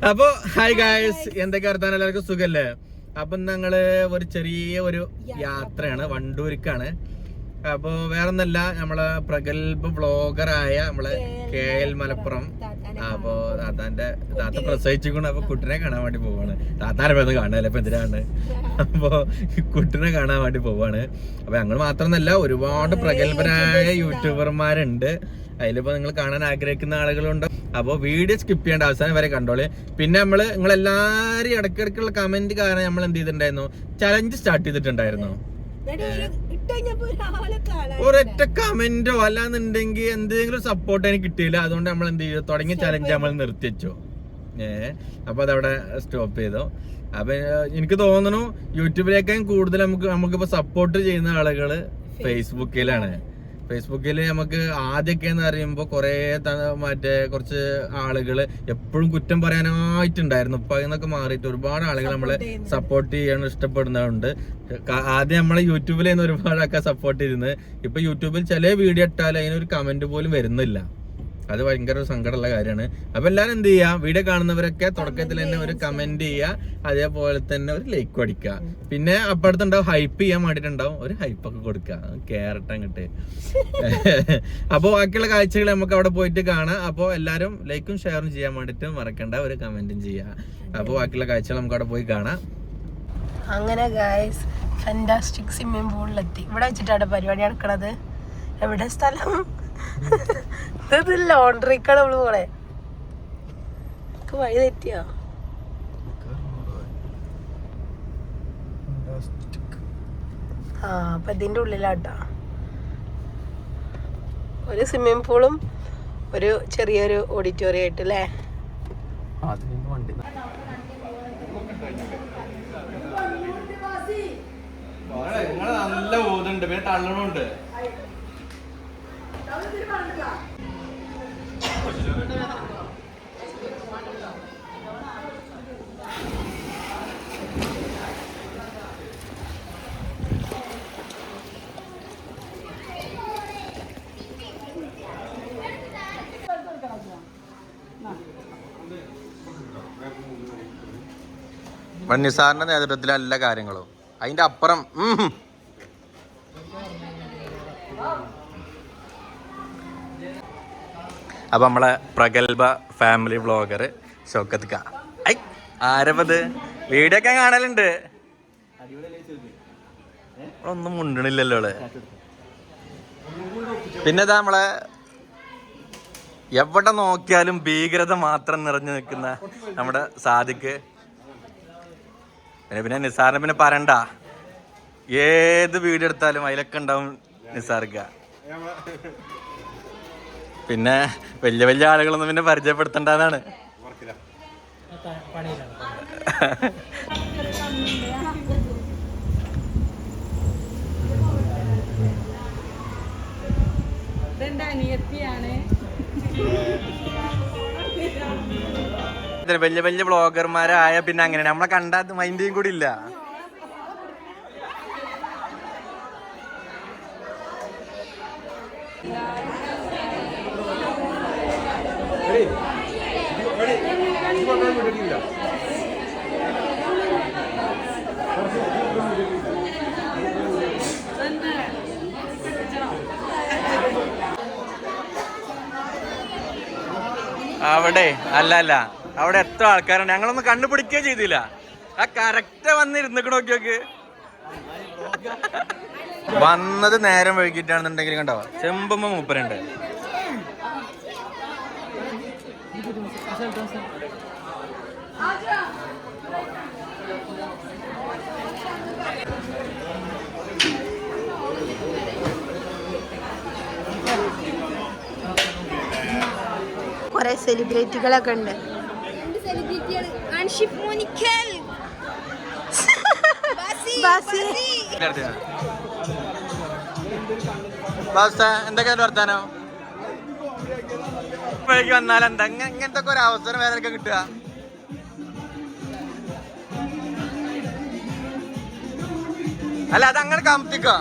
അപ്പൊ hi guys, എന്തൊക്കെ വർത്താനം? എല്ലാവർക്കും സുഖല്ലേ? അപ്പൊ ഞങ്ങള് ഒരു ചെറിയ യാത്രയാണ്, വണ്ടൂരിക്കാണ്. അപ്പൊ വേറൊന്നല്ല, നമ്മളെ പ്രഗത്ഭ വ്ളോഗറായ നമ്മളെ KL മലപ്പുറം. അപ്പൊ താത്ത പ്രസവിച്ചിട്ടുണ്ട്. അപ്പൊ കുട്ടിനെ കാണാൻ വേണ്ടി പോവാണ്. താത്താരെ പേര് കാണാനല്ലേ, ഇപ്പൊ എന്തിനാണ്? അപ്പൊ കുട്ടിനെ കാണാൻ വേണ്ടി പോവാണ്. അപ്പൊ ഞങ്ങൾ മാത്രമല്ല, ഒരുപാട് പ്രഗത്ഭരായ യൂട്യൂബർമാരുണ്ട്. അതിലിപ്പോ നിങ്ങൾ കാണാൻ ആഗ്രഹിക്കുന്ന ആളുകളുണ്ട്. അപ്പോൾ വീഡിയോ സ്കിപ്പ് ചെയ്യേണ്ട, അവസാനം വരെ കണ്ടോളെ. പിന്നെ നിങ്ങളെല്ലാരും ഇടയ്ക്കിടയ്ക്കുള്ള കമന്റ് കാരണം നമ്മൾ എന്ത് ചെയ്തിട്ടുണ്ടായിരുന്നു, ചലഞ്ച് സ്റ്റാർട്ട് ചെയ്തിട്ടുണ്ടായിരുന്നു. ഒരൊറ്റ കമന്റോ അല്ലാന്നുണ്ടെങ്കിൽ എന്തെങ്കിലും സപ്പോർട്ട് എനിക്ക് കിട്ടിയില്ല. അതുകൊണ്ട് നമ്മൾ എന്ത് ചെയ്തു, തുടങ്ങിയ ചലഞ്ച് നമ്മൾ നിർത്തിവെച്ചു. അപ്പൊ അതവിടെ സ്റ്റോപ്പ് ചെയ്തു. അപ്പൊ എനിക്ക് തോന്നുന്നു യൂട്യൂബിലേക്കാൾ കൂടുതൽ നമുക്കിപ്പോ സപ്പോർട്ട് ചെയ്യുന്ന ആളുകള് ഫേസ്ബുക്കിലാണ്. ഫേസ്ബുക്കിൽ നമുക്ക് ആദ്യമൊക്കെ എന്ന് പറയുമ്പോൾ കുറച്ച് ആളുകൾ എപ്പോഴും കുറ്റം പറയാനായിട്ടുണ്ടായിരുന്നു. ഇപ്പൊ അതിനൊക്കെ മാറിയിട്ട് ഒരുപാട് ആളുകൾ നമ്മളെ സപ്പോർട്ട് ചെയ്യാൻ ഇഷ്ടപ്പെടുന്നതുണ്ട്. ആദ്യം നമ്മളെ യൂട്യൂബിൽ നിന്ന് ഒരുപാട് ആൾക്കാർ സപ്പോർട്ട് ചെയ്യുന്നത്. ഇപ്പൊ യൂട്യൂബിൽ ചില വീഡിയോ ഇട്ടാൽ അതിനൊരു കമന്റ് പോലും വരുന്നില്ല. അത് ഭയങ്കര സങ്കടമുള്ള കാര്യമാണ്. അപ്പൊ എല്ലാരും എന്ത് ചെയ്യാ, വീഡിയോ കാണുന്നവരൊക്കെ തുടക്കത്തിൽ തന്നെ ഒരു കമന്റ് ചെയ്യുക, അതേപോലെ തന്നെ ഒരു ലൈക്ക് അടിക്കുക. പിന്നെ അപ്പുറത്തുണ്ടാവും ഹൈപ്പ് ചെയ്യാൻ വേണ്ടിട്ടുണ്ടാവും, ഒരു ഹൈപ്പൊക്കെ കൊടുക്കുക, കേരട്ട അങ്ങോട്ട്. അപ്പൊ ബാക്കിയുള്ള കാഴ്ചകൾ നമുക്ക് അവിടെ പോയിട്ട് കാണാം. അപ്പോൾ എല്ലാരും ലൈക്കും ഷെയറും ചെയ്യാൻ വേണ്ടിട്ട് മറക്കണ്ട, ഒരു കമന്റും ചെയ്യുക. അപ്പൊ ബാക്കിയുള്ള കാഴ്ചകൾ നമുക്ക് അവിടെ പോയി കാണാം. അങ്ങനെ ഗായ്സ്, ഫാന്റാസ്റ്റിക് സ്വിമ്മിംഗ് പൂളിലെത്തി. ഇവിടെ വെച്ചിട്ടാണ് പരിപാടി നടക്കണത്. എവിടെ സ്ഥലം? ഇത് ലോണ്ടറിക്കാണ് നമ്മള് പോളെ. വഴി തെറ്റിയോ? അപ്പൊ ഇതിന്റെ ഉള്ളിലാട്ടാ ഒരു സ്വിമ്മിംഗ് പൂളും ഒരു ചെറിയൊരു ഓഡിറ്റോറിയം ആയിട്ട് അല്ലേ? നല്ല ഊതുണ്ട്, പിന്നെ തള്ളണുണ്ട്. നിസാറിന്റെ നേതൃത്വത്തിലെ എല്ലാ കാര്യങ്ങളും അതിന്റെ അപ്പുറം. അപ്പൊ നമ്മളെ പ്രഗത്ഭ ഫാമിലി വ്ളോഗർ ഷൗക്കത്ത് ക. ആരപ്പത്? വീഡിയോ ഒക്കെ കാണലുണ്ട്. ഒന്നും മുണ്ടണില്ലല്ലോ അവള്. പിന്നെ ഇതാ നമ്മളെ എവിടെ നോക്കിയാലും ഭീകരത മാത്രം നിറഞ്ഞു നിൽക്കുന്ന നമ്മുടെ സാദിക്ക്. പിന്നെ നിസാറിനെ പിന്നെ പറയണ്ട, ഏത് വീഡിയോ എടുത്താലും അതിലൊക്കെ ഉണ്ടാവും നിസാർക്ക. പിന്നെ വലിയ വലിയ ആളുകളൊന്നും പിന്നെ പരിചയപ്പെടുത്തണ്ടാന്നാണ്. വലിയ വലിയ ബ്ലോഗർമാരായ പിന്നെ അങ്ങനെ നമ്മളെ കണ്ടാ മൈൻഡും കൂടി ഇല്ല. അവിടെ അല്ല അവിടെ എത്ര ആൾക്കാരാണ്, ഞങ്ങളൊന്നും കണ്ടുപിടിക്കുകയും ചെയ്തില്ല. ആ കറക്റ്റ് വന്നിരുന്നിട്ട് നോക്കിയോക്ക്. വന്നത് നേരം വൈകിട്ടാണെന്നുണ്ടെങ്കിൽ കണ്ടോ, ചെമ്പുമ്പോ മൂപ്പരുണ്ട്. കുറെ സെലിബ്രിറ്റികളൊക്കെ ഉണ്ട്. എന്തൊക്കെ വർത്താനോ വന്നാൽ എന്താ ഇങ്ങനത്തെ ഒരു അവസരം വേറെ കിട്ടുക? അല്ല, അതങ്ങനെ കമത്തിക്കോ.